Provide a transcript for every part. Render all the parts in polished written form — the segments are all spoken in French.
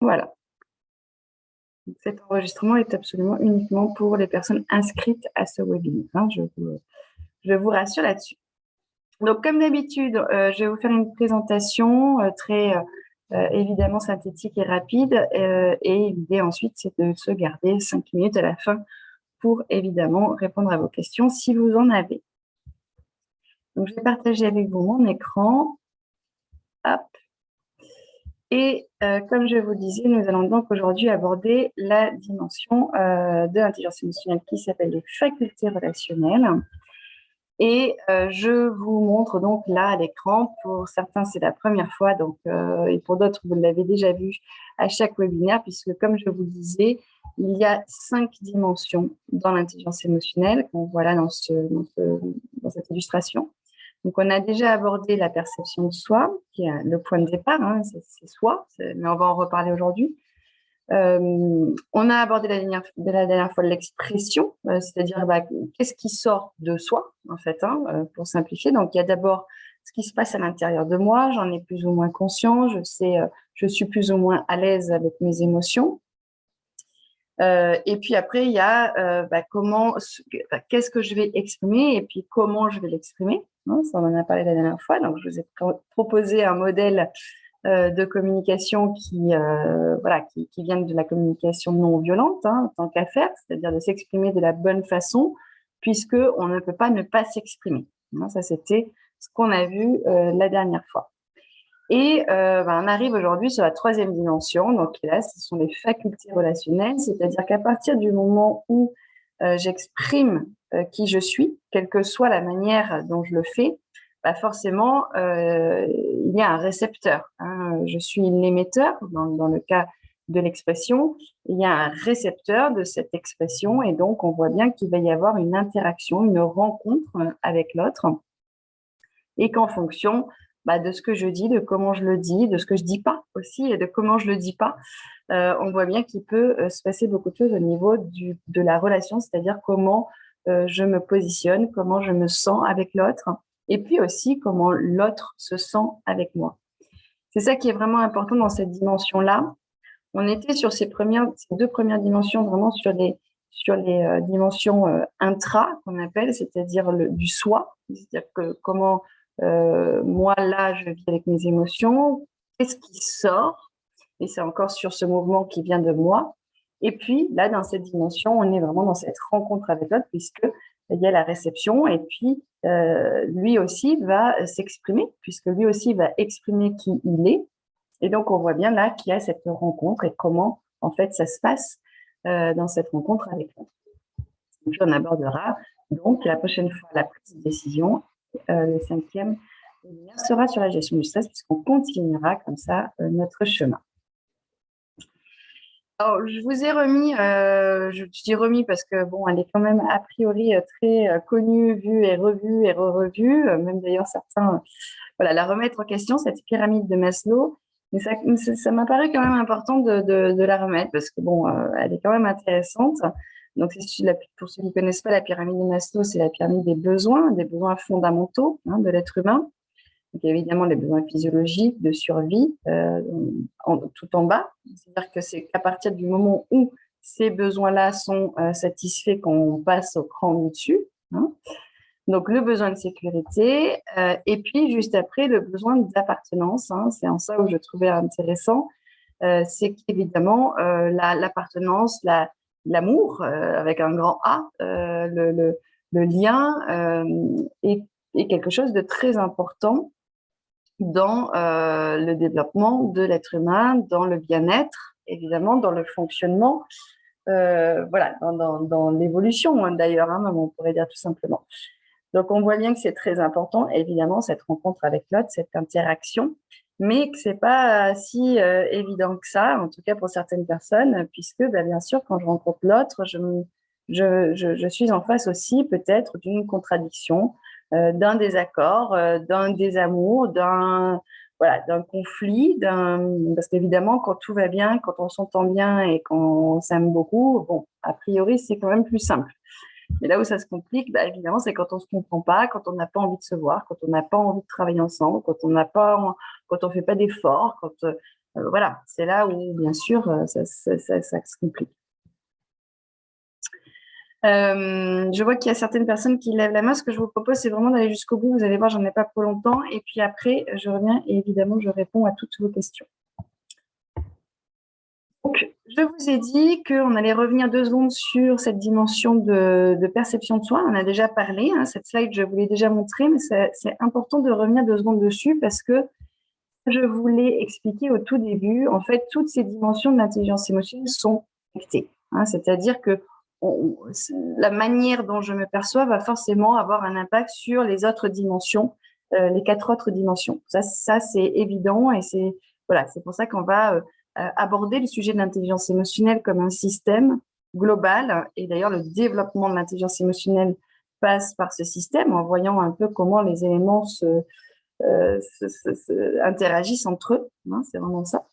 Voilà. Cet enregistrement est absolument uniquement pour les personnes inscrites à ce webinaire, hein, je vous rassure là-dessus. Donc, comme d'habitude, je vais vous faire une présentation très évidemment synthétique et rapide. Et l'idée ensuite, c'est de se garder 5 minutes à la fin pour évidemment répondre à vos questions si vous en avez. Donc, je vais partager avec vous mon écran. Hop. Et comme je vous le disais, nous allons donc aujourd'hui aborder la dimension de l'intelligence émotionnelle qui s'appelle les facultés relationnelles. Et je vous montre donc là à l'écran, pour certains c'est la première fois, donc, et pour d'autres vous l'avez déjà vu à chaque webinaire, puisque comme je vous le disais, il y a 5 dimensions dans l'intelligence émotionnelle qu'on voit là dans cette illustration. Donc, on a déjà abordé la perception de soi, qui est le point de départ, hein, c'est soi, mais on va en reparler aujourd'hui. On a abordé la dernière fois l'expression, c'est-à-dire qu'est-ce qui sort de soi, en fait, hein, pour simplifier. Donc, il y a d'abord ce qui se passe à l'intérieur de moi, j'en ai plus ou moins conscience, je suis plus ou moins à l'aise avec mes émotions. Et puis après, il y a qu'est-ce que je vais exprimer et puis comment je vais l'exprimer. Hein, ça, on en a parlé la dernière fois. Donc, je vous ai proposé un modèle de communication qui vient de la communication non violente, hein, en tant qu'affaire, c'est-à-dire de s'exprimer de la bonne façon, puisque on ne peut pas ne pas s'exprimer. Hein, ça, c'était ce qu'on a vu la dernière fois. Et on arrive aujourd'hui sur la 3e dimension. Donc là, ce sont les facultés relationnelles, c'est-à-dire qu'à partir du moment où j'exprime qui je suis, quelle que soit la manière dont je le fais, forcément, il y a un récepteur. Hein. Je suis l'émetteur, dans le cas de l'expression, il y a un récepteur de cette expression, et donc on voit bien qu'il va y avoir une interaction, une rencontre avec l'autre, et qu'en fonction de ce que je dis, de comment je le dis, de ce que je dis pas aussi et de comment je le dis pas, on voit bien qu'il peut se passer beaucoup de choses au niveau de la relation, c'est-à-dire comment je me positionne, comment je me sens avec l'autre, et puis aussi comment l'autre se sent avec moi. C'est ça qui est vraiment important dans cette dimension-là. On était sur ces 2 premières dimensions, vraiment sur les dimensions intra, qu'on appelle, c'est-à-dire du soi, c'est-à-dire que comment moi, là, je vis avec mes émotions, qu'est-ce qui sort, et c'est encore sur ce mouvement qui vient de moi. Et puis, là, dans cette dimension, on est vraiment dans cette rencontre avec l'autre, puisqu'il y a la réception, et puis lui aussi va s'exprimer, puisque lui aussi va exprimer qui il est. Et donc, on voit bien là qu'il y a cette rencontre et comment, en fait, ça se passe dans cette rencontre avec l'autre. Et puis, on abordera donc la prochaine fois la prise de décision. Le 5e webinaire sera sur la gestion du stress, puisqu'on continuera comme ça notre chemin. Alors, je vous ai remis, je dis remis parce que bon, elle est quand même a priori très connue, vue et revue et re-revue, même d'ailleurs certains la remettre en question, cette pyramide de Maslow. Mais ça m'a paru quand même important de la remettre parce que bon, elle est quand même intéressante. Donc, pour ceux qui ne connaissent pas la pyramide de Maslow, c'est la pyramide des besoins fondamentaux de l'être humain. Donc, évidemment, les besoins physiologiques de survie tout en bas. C'est-à-dire que c'est qu'à partir du moment où ces besoins-là sont satisfaits qu'on passe au cran du dessus. Hein. Donc, le besoin de sécurité et puis, juste après, le besoin d'appartenance. Hein, c'est en ça où je trouvais intéressant. C'est qu'évidemment, l'appartenance, l'amour, avec un grand A, le lien est quelque chose de très important dans le développement de l'être humain, dans le bien-être, évidemment, dans le fonctionnement, dans l'évolution, d'ailleurs, hein, on pourrait dire tout simplement. Donc, on voit bien que c'est très important, évidemment, cette rencontre avec l'autre, cette interaction, mais que c'est pas si évident que ça, en tout cas pour certaines personnes, puisque, bien sûr, quand je rencontre l'autre, je suis en face aussi peut-être d'une contradiction, d'un désaccord, d'un désamour, d'un conflit, parce qu'évidemment, quand tout va bien, quand on s'entend bien et qu'on s'aime beaucoup, bon, a priori, c'est quand même plus simple. Mais là où ça se complique, évidemment, c'est quand on se comprend pas, quand on n'a pas envie de se voir, quand on n'a pas envie de travailler ensemble, quand on fait pas d'efforts, voilà, c'est là où, bien sûr, ça se complique. Je vois qu'il y a certaines personnes qui lèvent la main. Ce que je vous propose, c'est vraiment d'aller jusqu'au bout. Vous allez voir, j'en ai pas pour longtemps. Et puis après, je reviens et évidemment, je réponds à toutes vos questions. Donc, je vous ai dit qu'on allait revenir 2 secondes sur cette dimension de perception de soi. On en a déjà parlé, hein, cette slide, je vous l'ai déjà montrée, mais c'est important de revenir 2 secondes dessus parce que je vous l'ai expliqué au tout début. En fait, toutes ces dimensions de l'intelligence émotionnelle sont connectées. Hein, c'est-à-dire que la manière dont je me perçois va forcément avoir un impact sur les autres dimensions, les 4 autres dimensions. Ça c'est évident et c'est voilà, c'est pour ça qu'on va aborder le sujet de l'intelligence émotionnelle comme un système global. Et d'ailleurs, le développement de l'intelligence émotionnelle passe par ce système en voyant un peu comment les éléments interagissent entre eux. Hein, c'est vraiment ça.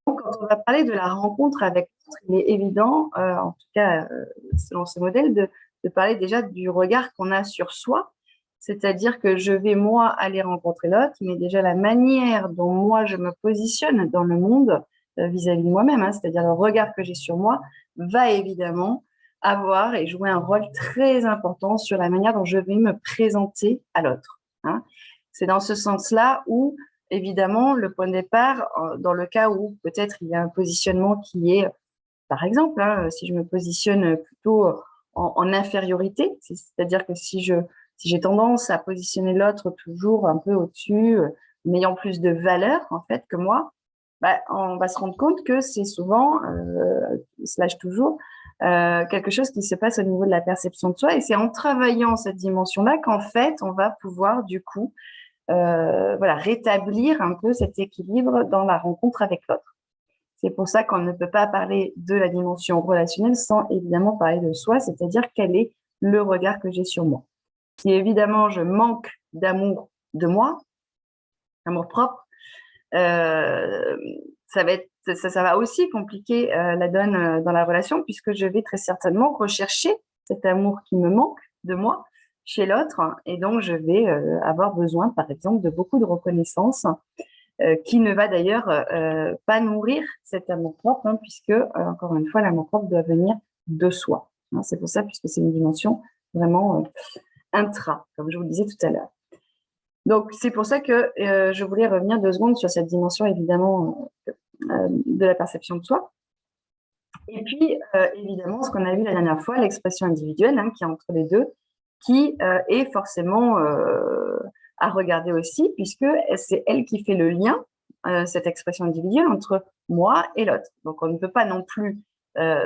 Donc, quand on va parler de la rencontre avec l'autre, il est évident, en tout cas selon ce modèle, de parler déjà du regard qu'on a sur soi. C'est-à-dire que je vais, moi, aller rencontrer l'autre, mais déjà la manière dont moi, je me positionne dans le monde vis-à-vis de moi-même, hein, c'est-à-dire le regard que j'ai sur moi, va évidemment avoir et jouer un rôle très important sur la manière dont je vais me présenter à l'autre. Hein. C'est dans ce sens-là où, évidemment, le point de départ, dans le cas où peut-être il y a un positionnement qui est, par exemple, hein, si je me positionne plutôt en infériorité, c'est-à-dire que si j'ai tendance à positionner l'autre toujours un peu au-dessus, ayant plus de valeur en fait que moi, bah, on va se rendre compte que c'est souvent, slash toujours, quelque chose qui se passe au niveau de la perception de soi. Et c'est en travaillant cette dimension-là qu'en fait, on va pouvoir du coup voilà, rétablir un peu cet équilibre dans la rencontre avec l'autre. C'est pour ça qu'on ne peut pas parler de la dimension relationnelle sans évidemment parler de soi, c'est-à-dire quel est le regard que j'ai sur moi. Si évidemment je manque d'amour de moi, amour propre, ça va aussi compliquer la donne dans la relation puisque je vais très certainement rechercher cet amour qui me manque de moi chez l'autre et donc je vais avoir besoin par exemple de beaucoup de reconnaissance qui ne va d'ailleurs pas nourrir cet amour-propre hein, puisque encore une fois l'amour-propre doit venir de soi. Hein, c'est pour ça puisque c'est une dimension vraiment intra comme je vous le disais tout à l'heure. Donc, c'est pour ça que je voulais revenir 2 secondes sur cette dimension, évidemment, de la perception de soi. Et puis, évidemment, ce qu'on a vu la dernière fois, l'expression individuelle, hein, qui est entre les deux, qui est forcément à regarder aussi, puisque c'est elle qui fait le lien, cette expression individuelle, entre moi et l'autre. Donc, on ne peut pas non plus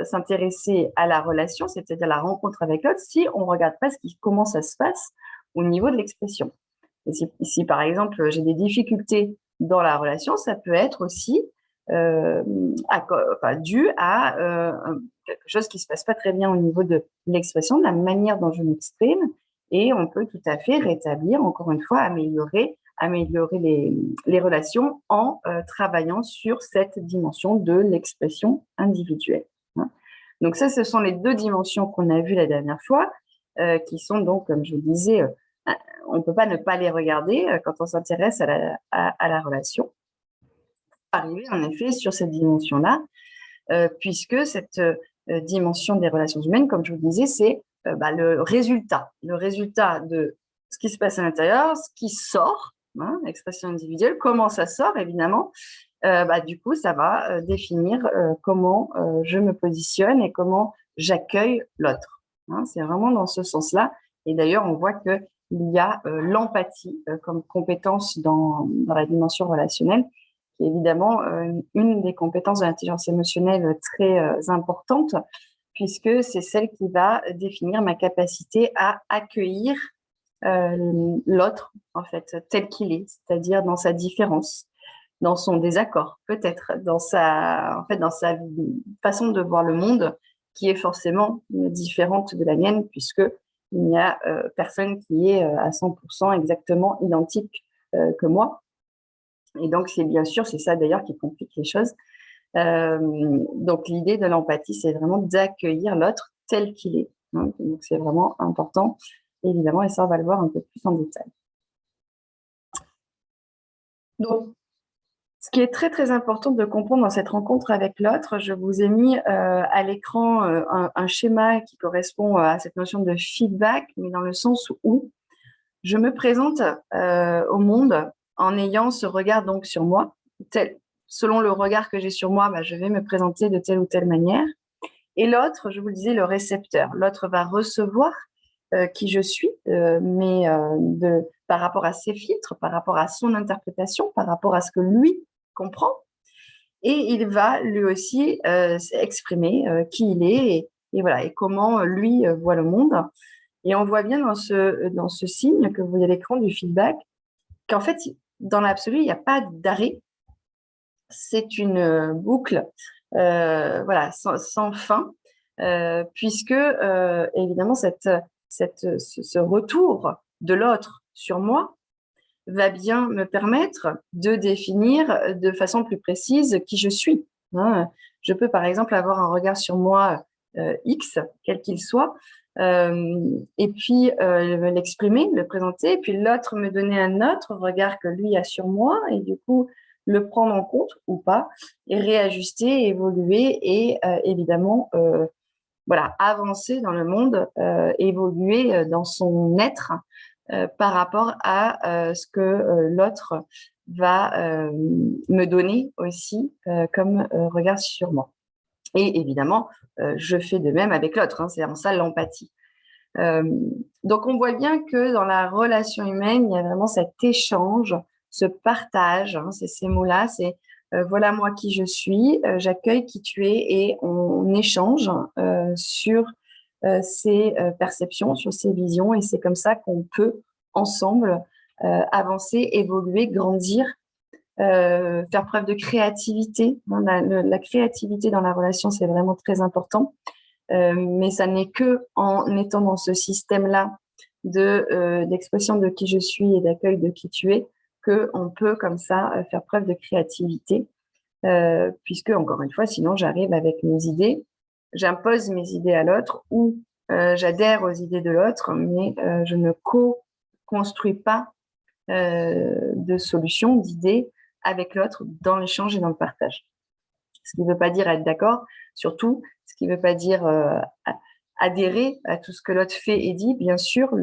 s'intéresser à la relation, c'est-à-dire la rencontre avec l'autre, si on ne regarde pas comment ça se passe au niveau de l'expression. Et si, par exemple, j'ai des difficultés dans la relation, ça peut être aussi dû à quelque chose qui ne se passe pas très bien au niveau de l'expression, de la manière dont je m'exprime. Et on peut tout à fait rétablir, encore une fois, améliorer les relations en travaillant sur cette dimension de l'expression individuelle. Hein. Donc ça, ce sont les 2 dimensions qu'on a vues la dernière fois, qui sont donc, comme je vous disais, on ne peut pas ne pas les regarder quand on s'intéresse à la relation. Arriver en effet sur cette dimension-là, puisque cette dimension des relations humaines, comme je vous le disais, c'est le résultat de ce qui se passe à l'intérieur, ce qui sort, hein, l'expression individuelle, comment ça sort évidemment. Du coup, ça va définir comment je me positionne et comment j'accueille l'autre. Hein, c'est vraiment dans ce sens-là. Et d'ailleurs, on voit qu'il y a l'empathie comme compétence dans la dimension relationnelle, qui est évidemment une des compétences de l'intelligence émotionnelle très importante, puisque c'est celle qui va définir ma capacité à accueillir l'autre, en fait, tel qu'il est, c'est-à-dire dans sa différence, dans son désaccord, peut-être, dans sa façon de voir le monde, qui est forcément différente de la mienne, puisque il n'y a personne qui est à 100% exactement identique que moi. Et donc, c'est ça d'ailleurs qui complique les choses. Donc, l'idée de l'empathie, c'est vraiment d'accueillir l'autre tel qu'il est. Hein. Donc, c'est vraiment important, évidemment, et ça, on va le voir un peu plus en détail. Donc, Ce qui est très, très important de comprendre dans cette rencontre avec l'autre, je vous ai mis à l'écran un schéma qui correspond à cette notion de feedback, mais dans le sens où je me présente au monde en ayant ce regard donc sur moi. Selon le regard que j'ai sur moi, je vais me présenter de telle ou telle manière. Et l'autre, je vous le disais, le récepteur. L'autre va recevoir qui je suis, mais par rapport à ses filtres, par rapport à son interprétation, par rapport à ce que lui comprend. Et il va lui aussi exprimer qui il est et voilà, et comment lui voit le monde. Et on voit bien dans ce signe que vous voyez à l'écran du feedback qu'en fait, dans l'absolu, il n'y a pas d'arrêt. C'est une boucle voilà, sans fin, puisque évidemment, ce retour de l'autre sur moi va bien me permettre de définir de façon plus précise qui je suis. Hein. Je peux par exemple avoir un regard sur moi X, quel qu'il soit, et puis l'exprimer, le présenter, et puis l'autre me donner un autre regard que lui a sur moi, et du coup le prendre en compte ou pas, et réajuster, évoluer, et évidemment voilà, avancer dans le monde, évoluer dans son être par rapport à ce que l'autre va me donner aussi comme regard sur moi. Et évidemment, je fais de même avec l'autre, hein, c'est en ça l'empathie. Donc on voit bien que dans la relation humaine, il y a vraiment cet échange, ce partage, hein, c'est ces mots-là, c'est voilà moi qui je suis, j'accueille qui tu es et on échange sur ses perceptions, sur ses visions, et c'est comme ça qu'on peut ensemble avancer, évoluer, grandir, faire preuve de créativité. La créativité dans la relation, c'est vraiment très important. Mais ça n'est que en étant dans ce système-là d'expression de qui je suis et d'accueil de qui tu es qu'on peut comme ça faire preuve de créativité, puisque encore une fois, sinon j'arrive avec mes idées, j'impose mes idées à l'autre ou j'adhère aux idées de l'autre, mais je ne co-construis pas de solutions, d'idées avec l'autre dans l'échange et dans le partage. Ce qui ne veut pas dire être d'accord, surtout, ce qui ne veut pas dire adhérer à tout ce que l'autre fait et dit. Bien sûr,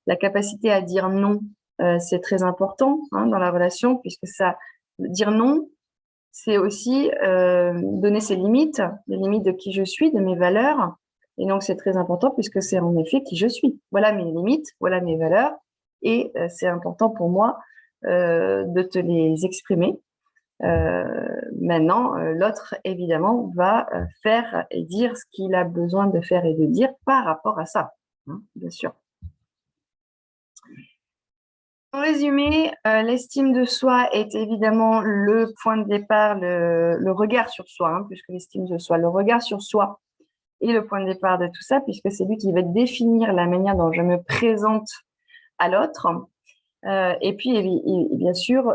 la capacité à dire non, c'est très important hein, dans la relation, puisque ça, dire non, c'est aussi donner ses limites, les limites de qui je suis, de mes valeurs. Et donc, c'est très important puisque c'est en effet qui je suis. Voilà mes limites, voilà mes valeurs. Et c'est important pour moi de te les exprimer. Maintenant, l'autre, évidemment, va faire et dire ce qu'il a besoin de faire et de dire par rapport à ça, hein, bien sûr. En résumé, l'estime de soi est évidemment le point de départ, le regard sur soi, hein, puisque l'estime de soi, le regard sur soi est le point de départ de tout ça, puisque c'est lui qui va définir la manière dont je me présente à l'autre. Et puis, bien sûr,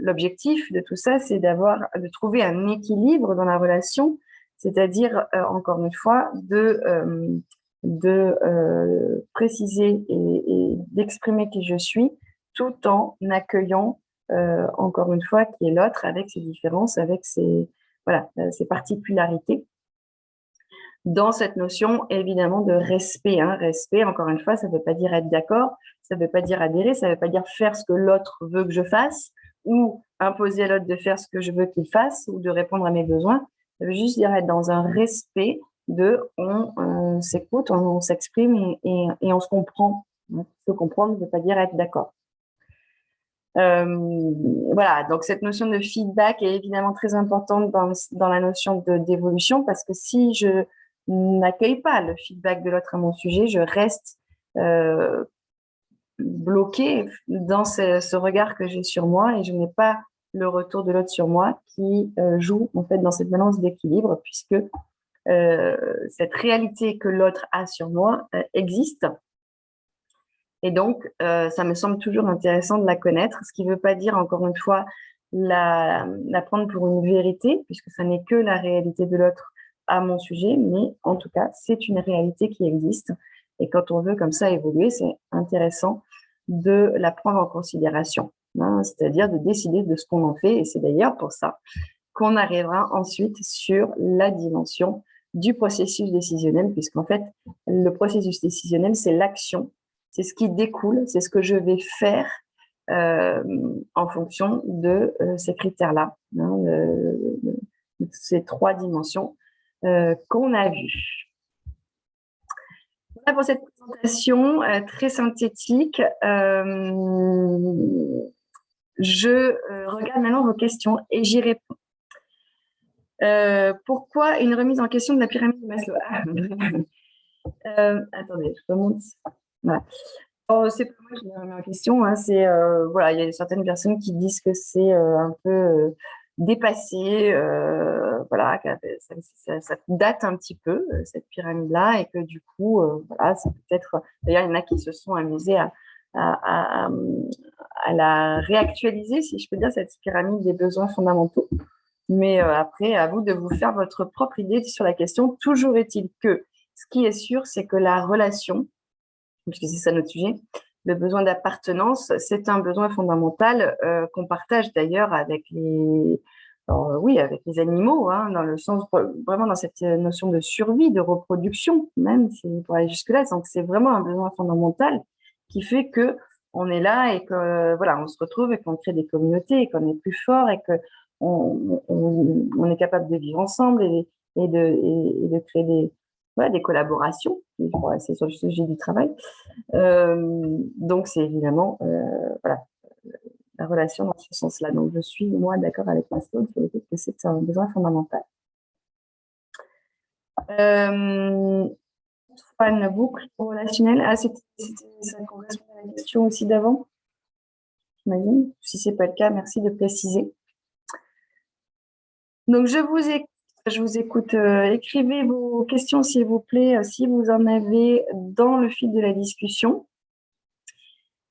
l'objectif de tout ça, c'est de trouver un équilibre dans la relation, c'est-à-dire, encore une fois, de préciser et d'exprimer qui je suis, tout en accueillant, encore une fois, qui est l'autre, avec ses différences, avec ses particularités. Dans cette notion, évidemment, de respect. Hein. Respect, encore une fois, ça ne veut pas dire être d'accord, ça ne veut pas dire adhérer, ça ne veut pas dire faire ce que l'autre veut que je fasse ou imposer à l'autre de faire ce que je veux qu'il fasse ou de répondre à mes besoins. Ça veut juste dire être dans un respect on s'écoute, on s'exprime et on se comprend. Se comprendre ne veut pas dire être d'accord. Voilà, donc cette notion de feedback est évidemment très importante dans la notion d'évolution parce que si je n'accueille pas le feedback de l'autre à mon sujet, je reste bloquée dans ce regard que j'ai sur moi et je n'ai pas le retour de l'autre sur moi qui joue en fait dans cette balance d'équilibre puisque cette réalité que l'autre a sur moi existe. Et donc, ça me semble toujours intéressant de la connaître, ce qui ne veut pas dire, encore une fois, la prendre pour une vérité, puisque ça n'est que la réalité de l'autre à mon sujet, mais en tout cas, c'est une réalité qui existe. Et quand on veut comme ça évoluer, c'est intéressant de la prendre en considération. hein, c'est-à-dire de décider de ce qu'on en fait. Et c'est d'ailleurs pour ça qu'on arrivera ensuite sur la dimension du processus décisionnel, puisqu'en fait, le processus décisionnel, c'est l'action, c'est ce qui découle, c'est ce que je vais faire en fonction de ces critères-là, hein, de ces 3 dimensions qu'on a vues. Voilà pour cette présentation très synthétique. Je regarde maintenant vos questions et j'y réponds. Pourquoi une remise en question de la pyramide de Maslow? Attendez, je remonte. Voilà. Oh, c'est pas moi qui me remets en question, hein, c'est voilà, il y a certaines personnes qui disent que c'est un peu dépassé, voilà, ça date un petit peu cette pyramide-là et que du coup, voilà, c'est peut-être. D'ailleurs, il y en a qui se sont amusés à, à, à la réactualiser, si je peux dire, cette pyramide des besoins fondamentaux. Mais après, à vous de vous faire votre propre idée sur la question. Toujours est-il que ce qui est sûr, c'est que la relation, puisque c'est ça notre sujet, le besoin d'appartenance, c'est un besoin fondamental qu'on partage d'ailleurs avec les, oui, avec les animaux, hein, dans le sens vraiment dans cette notion de survie, de reproduction, même si pour aller jusque-là. Donc c'est vraiment un besoin fondamental qui fait que on est là et que voilà, on se retrouve et qu'on crée des communautés et qu'on est plus fort et que on est capable de vivre ensemble et de créer voilà, des collaborations. C'est sur le sujet du travail. Donc, c'est évidemment voilà, la relation dans ce sens-là. Donc, je suis, moi, d'accord avec Maslow sur le fait que c'est un besoin fondamental. Une boucle relationnelle. Ah, ça correspond à la question aussi d'avant, j'imagine. Si ce n'est pas le cas, merci de préciser. Donc, je vous écoute. Écrivez vos questions, s'il vous plaît, si vous en avez dans le fil de la discussion.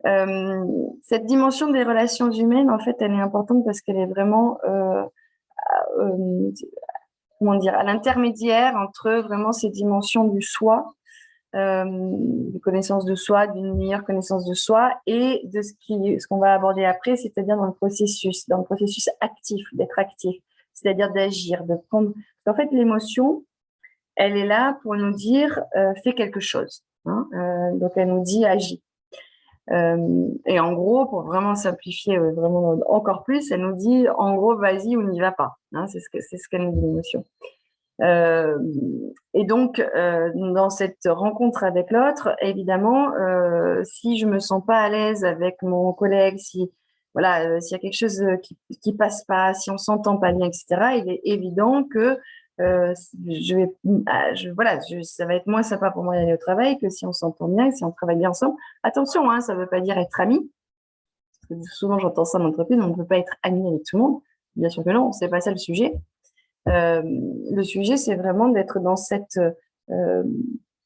Cette dimension des relations humaines, en fait, elle est importante parce qu'elle est vraiment, comment dire, à l'intermédiaire entre vraiment ces dimensions du soi, de connaissance de soi, d'une meilleure connaissance de soi et de ce qu'on va aborder après, c'est-à-dire dans le processus actif, d'être actif, c'est-à-dire d'agir, de prendre. En fait, l'émotion, elle est là pour nous dire fais quelque chose. Hein, donc, elle nous dit agis. Et en gros, pour vraiment simplifier vraiment encore plus, elle nous dit en gros vas-y ou n'y va pas. Hein, c'est ce qu'elle nous dit l'émotion. Et donc dans cette rencontre avec l'autre, évidemment, si je me sens pas à l'aise avec mon collègue, si voilà, s'il y a quelque chose qui passe pas, si on s'entend pas bien, etc., il est évident que ça va être moins sympa pour moi d'aller au travail que si on s'entend bien, si on travaille bien ensemble. Attention, hein, ça ne veut pas dire être ami. Parce que souvent, j'entends ça en entreprise, on ne peut pas être ami avec tout le monde. Bien sûr que non, c'est pas ça le sujet. Le sujet, c'est vraiment d'être dans cette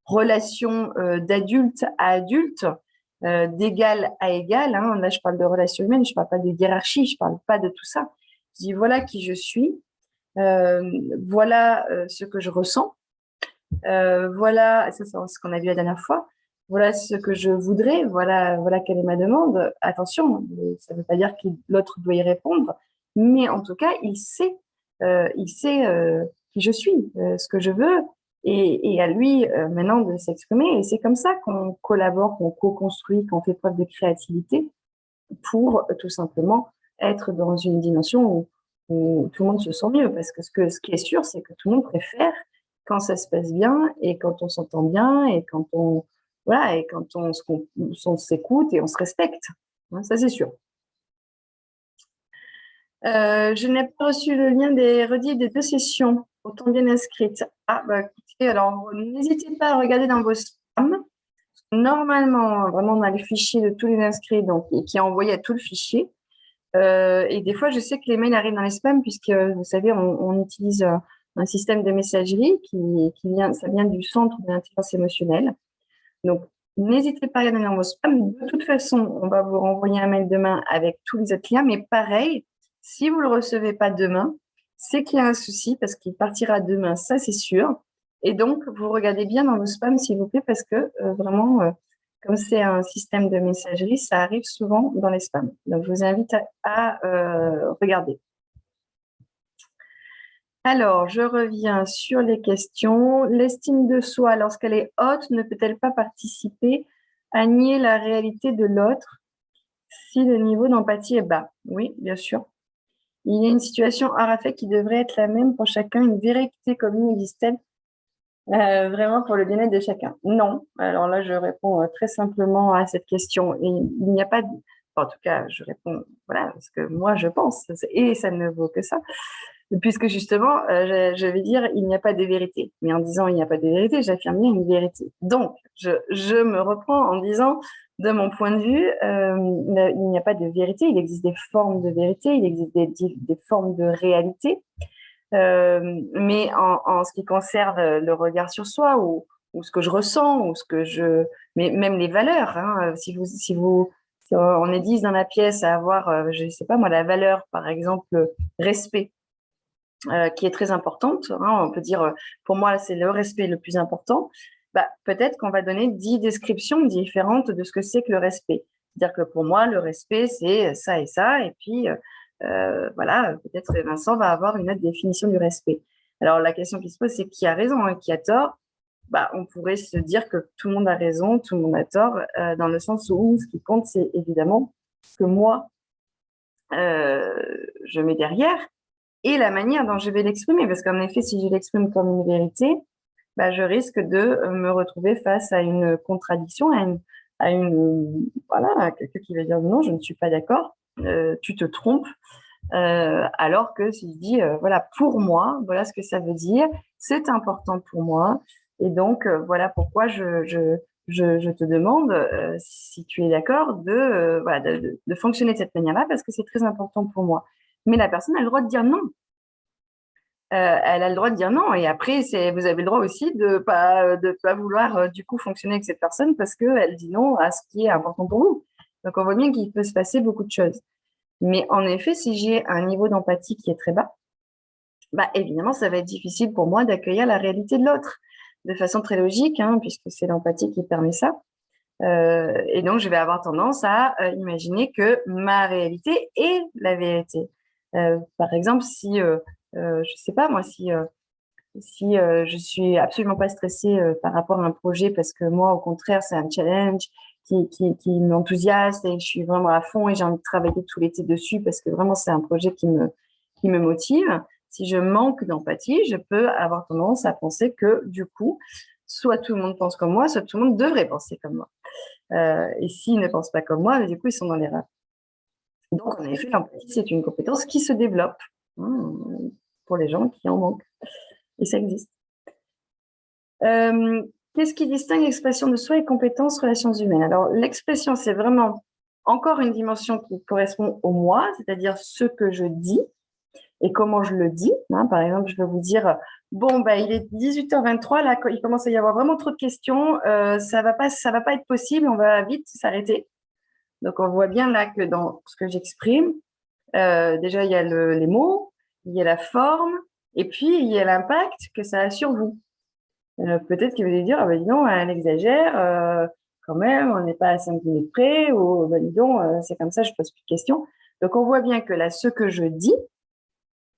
relation d'adulte à adulte, d'égal à égal. Hein. Là, je parle de relation humaine, je ne parle pas de hiérarchie, je ne parle pas de tout ça. Je dis voilà qui je suis. Voilà ce que je ressens. Voilà, ça c'est ce qu'on a vu la dernière fois. Voilà ce que je voudrais. Voilà quelle est ma demande. Attention, ça ne veut pas dire que l'autre doit y répondre, mais en tout cas, il sait qui je suis, ce que je veux, et à lui maintenant de s'exprimer. Et c'est comme ça qu'on collabore, qu'on co-construit, qu'on fait preuve de créativité pour tout simplement être dans une dimension où tout le monde se sent mieux. Parce que ce qui est sûr, c'est que tout le monde préfère quand ça se passe bien et quand on s'entend bien et quand on s'écoute et on se respecte. Hein, ça, c'est sûr. Je n'ai pas reçu le lien des redites des 2 sessions, pourtant bien inscrites. Ah, bah écoutez, alors n'hésitez pas à regarder dans vos spams. Normalement, vraiment, on a le fichier de tous les inscrits donc, qui est envoyé à tout le fichier. Et des fois, je sais que les mails arrivent dans les spams puisque, vous savez, on utilise un système de messagerie ça vient du centre de l'intelligence émotionnelle. Donc, n'hésitez pas à regarder dans vos spams. De toute façon, on va vous renvoyer un mail demain avec tous les autres liens. Mais pareil, si vous ne le recevez pas demain, c'est qu'il y a un souci parce qu'il partira demain, ça c'est sûr. Et donc, vous regardez bien dans vos spams, s'il vous plaît, parce que vraiment, comme c'est un système de messagerie, ça arrive souvent dans les spams. Donc, je vous invite à regarder. Alors, je reviens sur les questions. L'estime de soi, lorsqu'elle est haute, ne peut-elle pas participer à nier la réalité de l'autre si le niveau d'empathie est bas? Oui, bien sûr. Il y a une situation Arafat qui devrait être la même pour chacun. Une vérité commune existe-t-elle vraiment pour le bien-être de chacun? Non. Alors là, je réponds très simplement à cette question. Et il n'y a pas de... Enfin, en tout cas, je réponds, voilà, ce que moi je pense. Et ça ne vaut que ça. Puisque justement, je vais dire, il n'y a pas de vérité. Mais en disant il n'y a pas de vérité, j'affirme bien une vérité. Donc, je me reprends en disant, de mon point de vue, il n'y a pas de vérité. Il existe des formes de vérité, il existe des formes de réalité. Mais en ce qui concerne le regard sur soi ou ce que je ressens ou ce que je, mais même les valeurs, hein, si on est 10 dans la pièce à avoir, je sais pas moi, la valeur, par exemple, respect, qui est très importante, hein, on peut dire, pour moi, c'est le respect le plus important. Bah, peut-être qu'on va donner 10 descriptions différentes de ce que c'est que le respect. C'est-à-dire que pour moi, le respect, c'est ça et ça, et puis voilà, peut-être Vincent va avoir une autre définition du respect. Alors la question qui se pose, c'est qui a raison, hein, qui a tort? Bah, on pourrait se dire que tout le monde a raison, tout le monde a tort, dans le sens où ce qui compte, c'est évidemment que moi, je mets derrière et la manière dont je vais l'exprimer. Parce qu'en effet, si je l'exprime comme une vérité, bah, je risque de me retrouver face à une contradiction, voilà, à quelqu'un qui va dire non, je ne suis pas d'accord, tu te trompes. Alors que si je dis, voilà, pour moi, voilà ce que ça veut dire, c'est important pour moi. Et donc, voilà pourquoi je te demande si tu es d'accord voilà, de fonctionner de cette manière-là, parce que c'est très important pour moi. Mais la personne a le droit de dire non. Elle a le droit de dire non. Et après, vous avez le droit aussi de pas vouloir du coup fonctionner avec cette personne parce qu'elle dit non à ce qui est important pour vous. Donc, on voit bien qu'il peut se passer beaucoup de choses. Mais en effet, si j'ai un niveau d'empathie qui est très bas, bah, évidemment, ça va être difficile pour moi d'accueillir la réalité de l'autre de façon très logique, hein, puisque c'est l'empathie qui permet ça. Et donc, je vais avoir tendance à imaginer que ma réalité est la vérité. Par exemple, si, je sais pas moi, si je suis absolument pas stressée par rapport à un projet parce que moi, au contraire, c'est un challenge qui m'enthousiasme et je suis vraiment à fond et j'ai envie de travailler tout l'été dessus parce que vraiment, c'est un projet qui me motive. Si je manque d'empathie, je peux avoir tendance à penser que du coup, soit tout le monde pense comme moi, soit tout le monde devrait penser comme moi. Et s'ils ne pensent pas comme moi, du coup, ils sont dans l'erreur. Donc, en effet, l'empathie, c'est une compétence qui se développe hein, pour les gens qui en manquent. Et ça existe. Qu'est-ce qui distingue l'expression de soi et compétences relations humaines? Alors, l'expression, c'est vraiment encore une dimension qui correspond au moi, c'est-à-dire ce que je dis et comment je le dis. Hein. Par exemple, je vais vous dire, bon, bah, il est 18h23, là, il commence à y avoir vraiment trop de questions, ça va pas être possible, on va vite s'arrêter. Donc, on voit bien là que dans ce que j'exprime, déjà, il y a les mots, il y a la forme, et puis il y a l'impact que ça a sur vous. Peut-être qu'il va lui dire, ah ben dis donc, elle exagère, quand même, on n'est pas à 5 minutes près, ou ben dis donc, c'est comme ça, je pose plus de questions. Donc on voit bien que là, ce que je dis,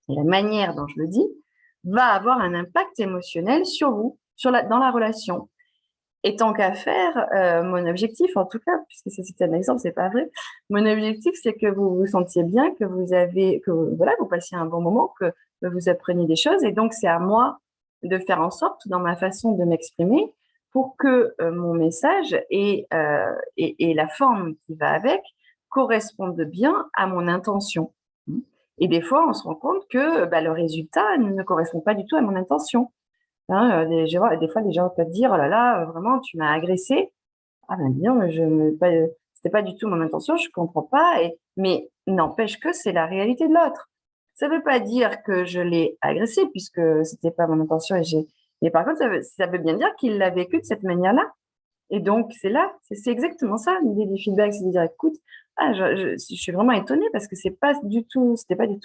et la manière dont je le dis, va avoir un impact émotionnel sur vous, dans la relation. Et tant qu'à faire, mon objectif, en tout cas, puisque c'est un exemple, c'est pas vrai, mon objectif, c'est que vous vous sentiez bien, voilà, vous passiez un bon moment, que vous appreniez des choses. Et donc, c'est à moi de faire en sorte, dans ma façon de m'exprimer, pour que mon message et la forme qui va avec correspondent bien à mon intention. Et des fois, on se rend compte que le résultat ne correspond pas du tout à mon intention. Hein, des fois, les gens peuvent dire, oh là là, vraiment, tu m'as agressé. Ah ben non, c'était pas du tout mon intention, je comprends pas. Mais n'empêche que c'est la réalité de l'autre. Ça veut pas dire que je l'ai agressé puisque c'était pas mon intention mais par contre, ça veut bien dire qu'il l'a vécu de cette manière-là. Et donc, c'est exactement ça, l'idée du feedback, c'est de dire, écoute, je suis vraiment étonnée parce que c'était pas du tout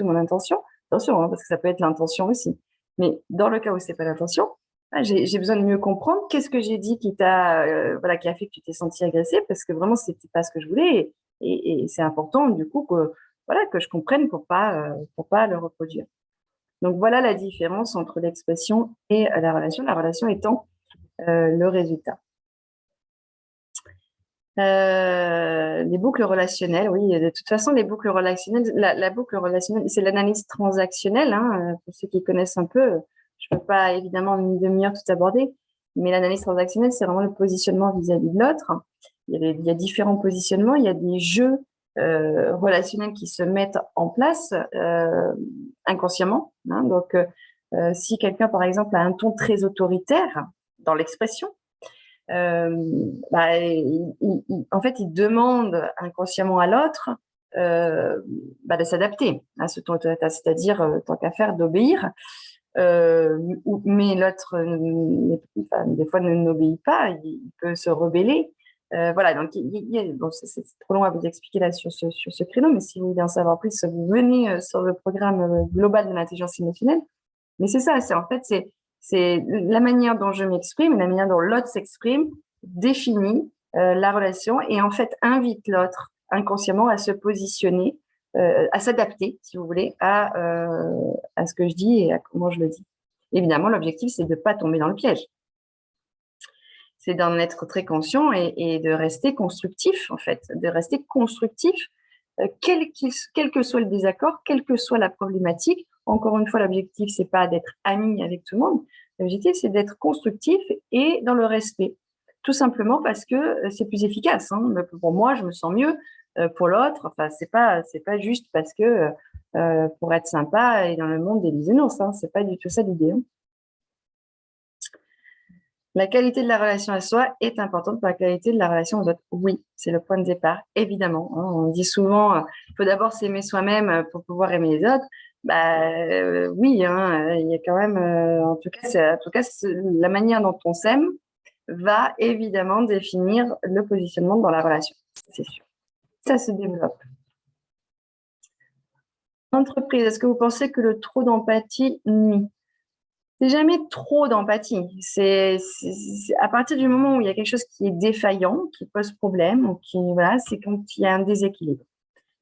mon intention. Attention, hein, parce que ça peut être l'intention aussi. Mais dans le cas où c'est pas l'intention, j'ai besoin de mieux comprendre qu'est-ce que j'ai dit qui voilà, qui a fait que tu t'es senti agressée, parce que vraiment, c'était pas ce que je voulais. Et c'est important, du coup, voilà, que je comprenne pour pas le reproduire. Donc, voilà la différence entre l'expression et la relation étant le résultat. Les boucles relationnelles, oui, de toute façon, les boucles relationnelles, la boucle relationnelle, c'est l'analyse transactionnelle, hein, pour ceux qui connaissent un peu. Je ne peux pas, évidemment, en une demi-heure tout aborder, mais l'analyse transactionnelle, c'est vraiment le positionnement vis-à-vis de l'autre. Il y a différents positionnements, il y a des jeux relationnels qui se mettent en place inconsciemment, hein. Donc, si quelqu'un, par exemple, a un ton très autoritaire dans l'expression, en fait, il demande inconsciemment à l'autre de s'adapter à ce ton autoritaire, c'est-à-dire, tant qu'à faire, d'obéir. Mais l'autre, des fois, n'obéit pas, il peut se rebeller. Voilà, donc bon, c'est trop long à vous expliquer là sur ce créneau, mais si vous voulez en savoir plus, vous venez sur le programme global de l'intelligence émotionnelle. Mais c'est ça, c'est la manière dont je m'exprime, la manière dont l'autre s'exprime définit la relation et en fait invite l'autre inconsciemment à se positionner, à s'adapter, si vous voulez, à ce que je dis et à comment je le dis. Évidemment, l'objectif, c'est de ne pas tomber dans le piège. C'est d'en être très conscient et de rester constructif, en fait, de rester constructif, quel que soit le désaccord, quelle que soit la problématique. Encore une fois, l'objectif, c'est pas d'être ami avec tout le monde. L'objectif, c'est d'être constructif et dans le respect. Tout simplement parce que c'est plus efficace, hein. Pour moi, je me sens mieux. Pour l'autre, enfin, c'est pas juste parce que pour être sympa et dans le monde des bisounours, hein, c'est pas du tout ça l'idée, hein. La qualité de la relation à soi est importante pour la qualité de la relation aux autres. Oui, c'est le point de départ, évidemment, hein. On dit souvent, il faut d'abord s'aimer soi-même pour pouvoir aimer les autres. Oui, hein, il y a quand même, en tout cas, la manière dont on s'aime va évidemment définir le positionnement dans la relation, c'est sûr. Ça se développe. Entreprise, est-ce que vous pensez que le trop d'empathie nuit? C'est jamais trop d'empathie. C'est à partir du moment où il y a quelque chose qui est défaillant, qui pose problème, ou voilà, c'est quand il y a un déséquilibre.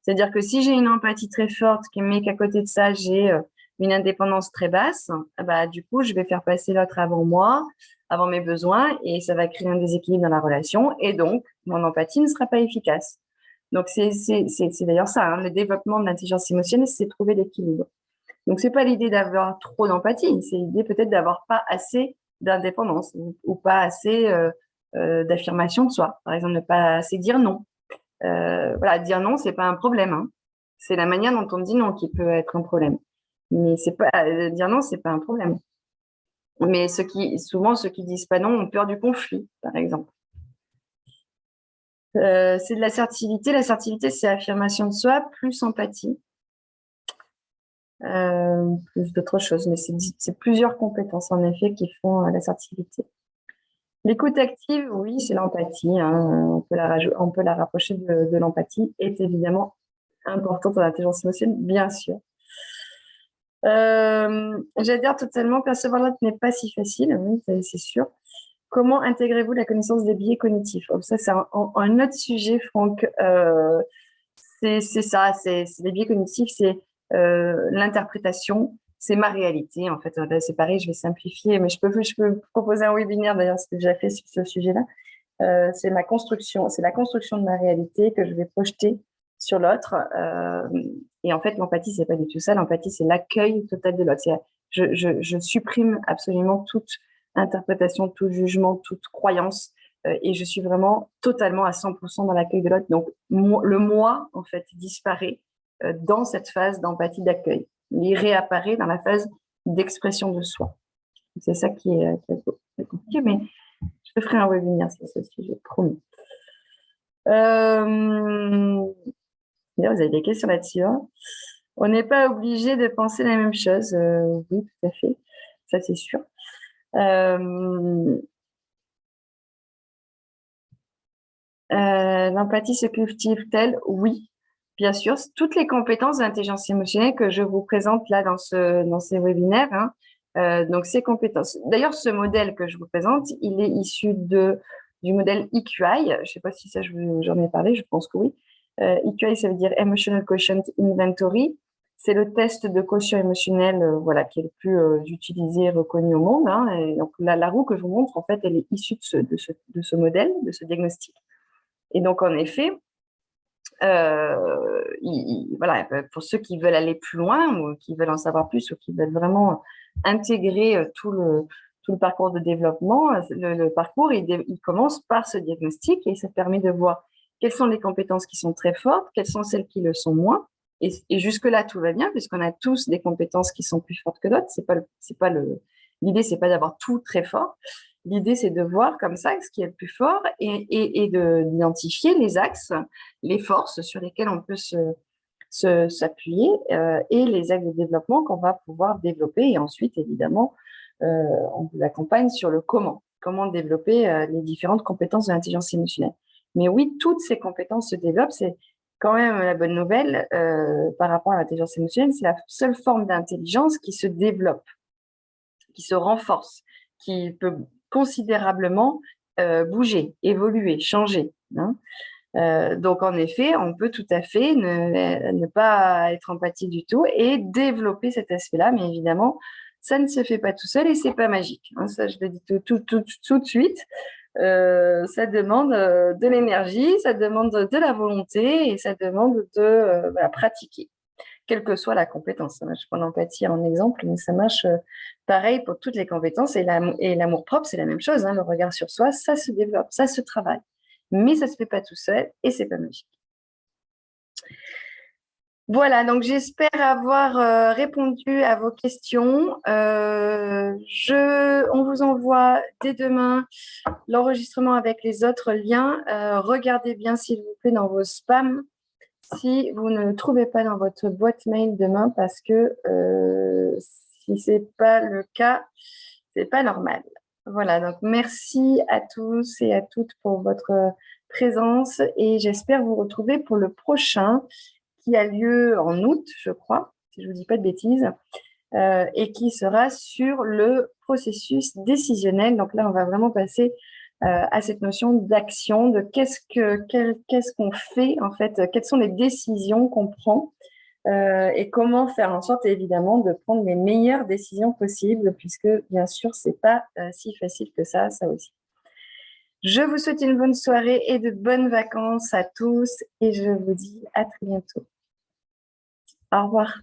C'est-à-dire que si j'ai une empathie très forte, mais qu'à côté de ça, j'ai une indépendance très basse, du coup, je vais faire passer l'autre avant moi, avant mes besoins, et ça va créer un déséquilibre dans la relation, et donc, mon empathie ne sera pas efficace. Donc, c'est d'ailleurs ça, hein, le développement de l'intelligence émotionnelle, c'est trouver l'équilibre. Donc, c'est pas l'idée d'avoir trop d'empathie, c'est l'idée peut-être d'avoir pas assez d'indépendance ou pas assez d'affirmation de soi. Par exemple, ne pas assez dire non. Voilà, dire non, c'est pas un problème, hein. C'est la manière dont on dit non qui peut être un problème. Mais c'est pas dire non, c'est pas un problème. Mais souvent ceux qui disent pas non ont peur du conflit, par exemple. C'est de l'assertivité. L'assertivité, c'est affirmation de soi plus empathie. Plus d'autres choses, mais c'est plusieurs compétences en effet qui font l'assertivité. L'écoute active, oui, c'est l'empathie, hein. On peut la rapprocher de l'empathie, est évidemment importante dans l'intelligence émotionnelle, bien sûr. J'adhère totalement, percevoir l'autre n'est pas si facile, oui, c'est sûr. Comment intégrez-vous la connaissance des biais cognitifs? Ça, c'est un autre sujet, Franck. C'est ça, c'est les biais cognitifs, c'est l'interprétation, c'est ma réalité. En fait, là, c'est pareil, je vais simplifier, mais je peux proposer un webinaire, d'ailleurs, c'est déjà fait sur ce sujet-là. C'est la construction de ma réalité que je vais projeter sur l'autre. Et en fait, l'empathie, c'est pas du tout ça. L'empathie, c'est l'accueil total de l'autre. Je supprime absolument toute interprétation, tout jugement, toute croyance, et je suis vraiment totalement à 100% dans l'accueil de l'autre. Donc, le moi, en fait, disparaît dans cette phase d'empathie, d'accueil. Il réapparaît dans la phase d'expression de soi. C'est ça qui est compliqué, mais je ferai un webinaire sur ce sujet, promis. D'ailleurs, vous avez des questions là-dessus, hein. On n'est pas obligé de penser la même chose. Oui, tout à fait. Ça, c'est sûr. L'empathie se cultive-t-elle? Oui, bien sûr. Toutes les compétences d'intelligence émotionnelle que je vous présente là dans ces webinaires, hein, Donc, ces compétences. D'ailleurs, ce modèle que je vous présente, il est issu du modèle EQI. Je ne sais pas si ça, j'en ai parlé, je pense que oui. EQI, ça veut dire Emotional Quotient Inventory. C'est le test de quotient émotionnel voilà, qui est le plus utilisé, reconnu au monde. Hein. Et donc, la roue que je vous montre, en fait, elle est issue de ce modèle, de ce diagnostic. Et donc, en effet, voilà, pour ceux qui veulent aller plus loin ou qui veulent en savoir plus ou qui veulent vraiment intégrer tout le parcours de développement, le parcours, il commence par ce diagnostic et ça permet de voir quelles sont les compétences qui sont très fortes, quelles sont celles qui le sont moins. Et jusque-là, tout va bien puisqu'on a tous des compétences qui sont plus fortes que d'autres. L'idée, c'est pas d'avoir tout très fort. L'idée, c'est de voir comme ça ce qui est le plus fort et d'identifier les axes, les forces sur lesquelles on peut s'appuyer et les axes de développement qu'on va pouvoir développer. Et ensuite, évidemment, on vous accompagne sur le comment développer les différentes compétences de l'intelligence émotionnelle. Mais oui, toutes ces compétences se développent. C'est quand même la bonne nouvelle par rapport à l'intelligence émotionnelle. C'est la seule forme d'intelligence qui se développe, qui se renforce, qui peut considérablement bouger, évoluer, changer. Hein. Donc, en effet, on peut tout à fait ne pas être empathique du tout et développer cet aspect-là. Mais évidemment, ça ne se fait pas tout seul et c'est pas magique. Hein. Ça, je le dis tout de suite. Ça demande de l'énergie, ça demande de la volonté et ça demande de pratiquer, quelle que soit la compétence. Je prends l'empathie en exemple, mais ça marche pareil pour toutes les compétences. Et l'amour-propre, c'est la même chose. Hein. Le regard sur soi, ça se développe, ça se travaille. Mais ça ne se fait pas tout seul et c'est pas magique. Voilà, donc j'espère avoir répondu à vos questions. On vous envoie dès demain l'enregistrement avec les autres liens. Regardez bien, s'il vous plaît, dans vos spams si vous ne le trouvez pas dans votre boîte mail demain, parce que si ce n'est pas le cas, ce n'est pas normal. Voilà, donc merci à tous et à toutes pour votre présence et j'espère vous retrouver pour le prochain qui a lieu en août, je crois, si je ne vous dis pas de bêtises, et qui sera sur le processus décisionnel. Donc là, on va vraiment passer à cette notion d'action, de qu'est-ce qu'on fait en fait, quelles sont les décisions qu'on prend et comment faire en sorte évidemment de prendre les meilleures décisions possibles, puisque bien sûr, c'est pas si facile que ça aussi. Je vous souhaite une bonne soirée et de bonnes vacances à tous et je vous dis à très bientôt. Au revoir.